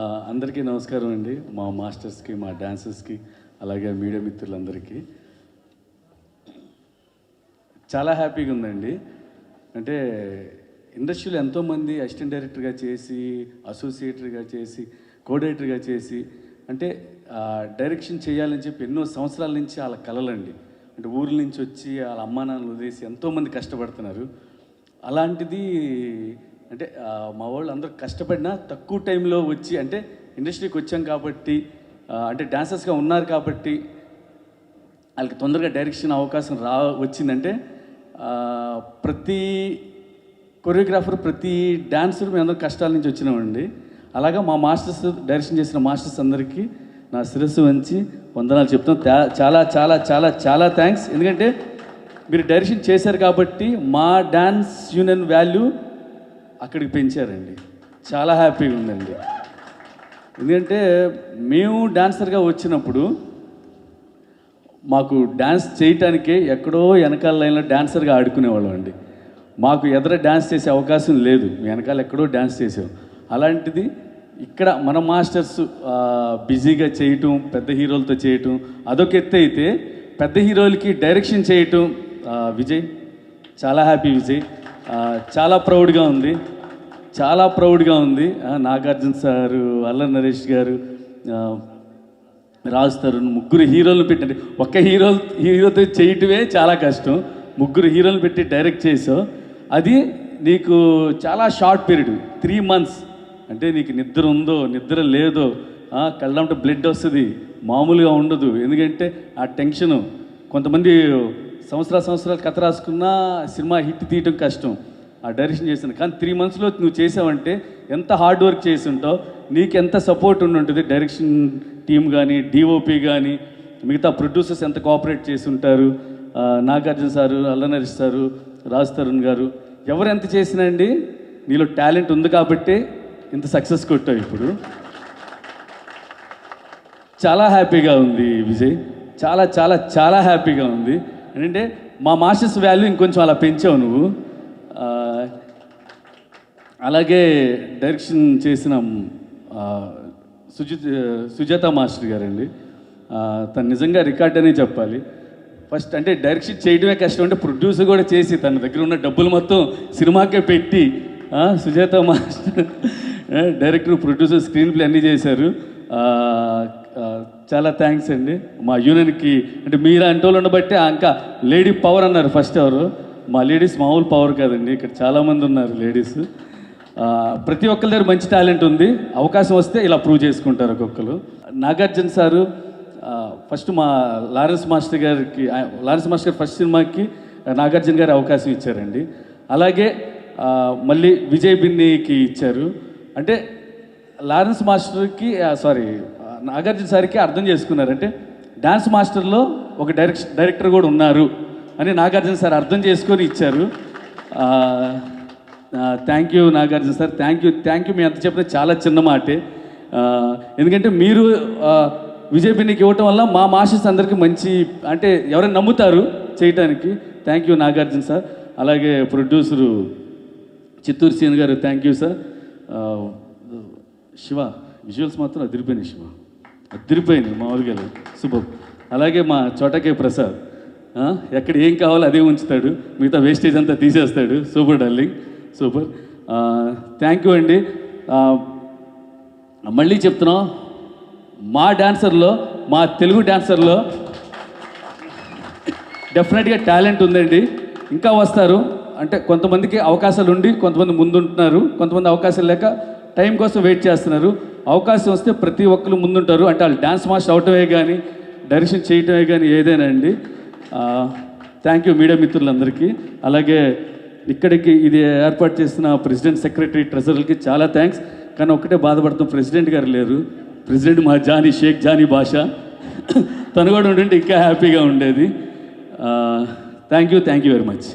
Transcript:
అందరికీ నమస్కారం అండి. మా మాస్టర్స్కి, మా డాన్సర్స్కి, అలాగే మీడియా మిత్రులందరికీ చాలా హ్యాపీగా ఉందండి. అంటే ఇండస్ట్రీలో ఎంతోమంది అసిస్టెంట్ డైరెక్టర్గా చేసి, అసోసియేటర్గా చేసి, కోడైరెక్టర్గా చేసి, అంటే డైరెక్షన్ చేయాలని చెప్పి ఎన్నో సంవత్సరాల నుంచి వాళ్ళ కలలండి. అంటే ఊర్ల నుంచి వచ్చి వాళ్ళ అమ్మా నాన్నలు వదిలేసి ఎంతోమంది కష్టపడుతున్నారు. అలాంటిది అంటే మా వాళ్ళు అందరూ కష్టపడినా తక్కువ టైంలో వచ్చి, అంటే ఇండస్ట్రీకి వచ్చాం కాబట్టి, అంటే డాన్సర్స్గా ఉన్నారు కాబట్టి వాళ్ళకి తొందరగా డైరెక్షన్ అవకాశం వచ్చిందంటే ప్రతి కొరియోగ్రాఫర్, ప్రతి డాన్సర్ మేము అందరూ కష్టాల నుంచి వచ్చినామండి. అలాగా మా మాస్టర్స్, డైరెక్షన్ చేసిన మాస్టర్స్ అందరికీ నా శిరస్సు వంచి వందనాలు చెప్తాం. చాలా చాలా చాలా చాలా థ్యాంక్స్. ఎందుకంటే మీరు డైరెక్షన్ చేశారు కాబట్టి మా డాన్స్ యూనియన్ వాల్యూ అక్కడికి పెంచారండి. చాలా హ్యాపీగా ఉందండి. ఎందుకంటే మేము డాన్సర్గా వచ్చినప్పుడు మాకు డ్యాన్స్ చేయటానికే ఎక్కడో వెనకాల లైన్లో డాన్సర్గా ఆడుకునేవాళ్ళం అండి. మాకు ఎదుర డ్యాన్స్ చేసే అవకాశం లేదు. వెనకాల ఎక్కడో డ్యాన్స్ చేసాం. అలాంటిది ఇక్కడ మన మాస్టర్స్ బిజీగా చేయటం, పెద్ద హీరోలతో చేయటం అదొక ఎత్తు అయితే, పెద్ద హీరోలకి డైరెక్షన్ చేయటం విజయ్, చాలా హ్యాపీ విజయ్. చాలా ప్రౌడ్గా ఉంది, చాలా ప్రౌడ్గా ఉంది. నాగార్జున సారు, అల్లరి నరేష్ గారు, రాజ్ తరుణ్, ముగ్గురు హీరోలను పెట్టి, ఒక్క హీరోతో చేయటమే చాలా కష్టం. ముగ్గురు హీరోలు పెట్టి డైరెక్ట్ చేసావు. అది నీకు చాలా షార్ట్ పీరియడ్, 3 months. అంటే నీకు నిద్ర ఉందో నిద్ర లేదో, కళ్ళంటే బ్లడ్ వస్తుంది, మామూలుగా ఉండదు. ఎందుకంటే ఆ టెన్షను. కొంతమంది సంవత్సరాలు కథ రాసుకున్నా సినిమా హిట్ తీయటం కష్టం. ఆ డైరెక్షన్ చేశాను కానీ 3 monthsలో నువ్వు చేసావంటే ఎంత హార్డ్ వర్క్ చేసి ఉంటావు, నీకు ఎంత సపోర్ట్ ఉండి ఉంటుంది. డైరెక్షన్ టీం కానీ, డిఓపి కానీ, మిగతా ప్రొడ్యూసర్స్ ఎంత కోఆపరేట్ చేసి ఉంటారు. నాగార్జున సారు, అల్లరి నరేష్ సారు, రాజ్ తరుణ్ గారు, ఎవరు ఎంత చేసినా అండి నీలో టాలెంట్ ఉంది కాబట్టి ఇంత సక్సెస్ కొట్టావు. ఇప్పుడు చాలా హ్యాపీగా ఉంది విజయ్, చాలా చాలా చాలా హ్యాపీగా ఉంది. ఏంటంటే మా మాస్టర్స్ వాల్యూ ఇంకొంచెం అలా పెంచావు నువ్వు. అలాగే డైరెక్షన్ చేసిన సుజాత మాస్టర్ గారండి, తను నిజంగా రికార్డ్ అనే చెప్పాలి. ఫస్ట్ అంటే డైరెక్షన్ చేయడమే కష్టం, అంటే ప్రొడ్యూసర్ కూడా చేసి తన దగ్గర ఉన్న డబ్బులు మొత్తం సినిమాకే పెట్టి, Sujatha master director, producer, screen play అన్నీ చేశారు. చాలా థ్యాంక్స్ అండి మా యూనియన్కి. అంటే మీరు అంటే వాళ్ళు ఉండబట్టే ఇంకా లేడీ పవర్ అన్నారు ఫస్ట్. ఎవరు మా లేడీస్ మామూలు పవర్ కాదండి, ఇక్కడ చాలామంది ఉన్నారు లేడీస్. ప్రతి ఒక్కరి దగ్గర మంచి టాలెంట్ ఉంది, అవకాశం వస్తే ఇలా ప్రూవ్ చేసుకుంటారు ఒక్కొక్కరు. నాగార్జున సారు ఫస్ట్ మా లారెన్స్ మాస్టర్ గారు ఫస్ట్ సినిమాకి నాగార్జున గారు అవకాశం ఇచ్చారండి. అలాగే మళ్ళీ విజయ్ బిన్నీకి ఇచ్చారు. అంటే లారెన్స్ మాస్టర్కి నాగార్జున సార్కి అర్థం చేసుకున్నారు, అంటే డాన్స్ మాస్టర్లో ఒక డైరెక్టర్ కూడా ఉన్నారు అని నాగార్జున సార్ అర్థం చేసుకొని ఇచ్చారు. Thank you Nagarjuna sir, thank you. మీ అంత చెప్పిన చాలా చిన్న మాటే. ఎందుకంటే మీరు విజయ్ బిన్నీకి ఇవ్వటం వల్ల మా మాస్టర్స్ అందరికీ మంచి, అంటే ఎవరైనా నమ్ముతారు చేయటానికి. Thank you Nagarjuna sir. అలాగే ప్రొడ్యూసరు చిత్తూరు సీన్ గారు, thank you sir. Shiva visuals మాత్రం అదిరిపోయినాయి, శివ అదిరిపోయినాయి, మామూలుగా సూపర్. అలాగే మా చోటకే ప్రసాద్, ఎక్కడ ఏం కావాలో అదే ఉంచుతాడు, మిగతా వేస్టేజ్ అంతా తీసేస్తాడు. Super darling, super. Thank you అండి. మళ్ళీ చెప్తున్నాం, మా డాన్సర్లో, మా తెలుగు డాన్సర్లో డెఫినెట్గా టాలెంట్ ఉందండి. ఇంకా వస్తారు. అంటే కొంతమందికి అవకాశాలు ఉండి కొంతమంది ముందుంటున్నారు, కొంతమంది అవకాశాలు లేక టైం కోసం వెయిట్ చేస్తున్నారు. అవకాశం వస్తే ప్రతి ఒక్కరు ముందుంటారు. అంటే వాళ్ళు డాన్స్ మాస్టర్ అవటమే కానీ, డైరెక్షన్ చేయటమే కానీ ఏదైనా అండి. థ్యాంక్ యూ మీడియా మిత్రులందరికీ. అలాగే ఇక్కడికి ఇది ఏర్పాటు చేసిన ప్రెసిడెంట్, సెక్రటరీ, ట్రెజరర్కి చాలా థ్యాంక్స్. కానీ ఒక్కటే బాధపడుతాం, ప్రెసిడెంట్ గారు లేరు. ప్రెసిడెంట్ మా షేక్ జానీ బాషా, తను కూడా ఉండింటే ఇంకా హ్యాపీగా ఉండేది. Thank you very much.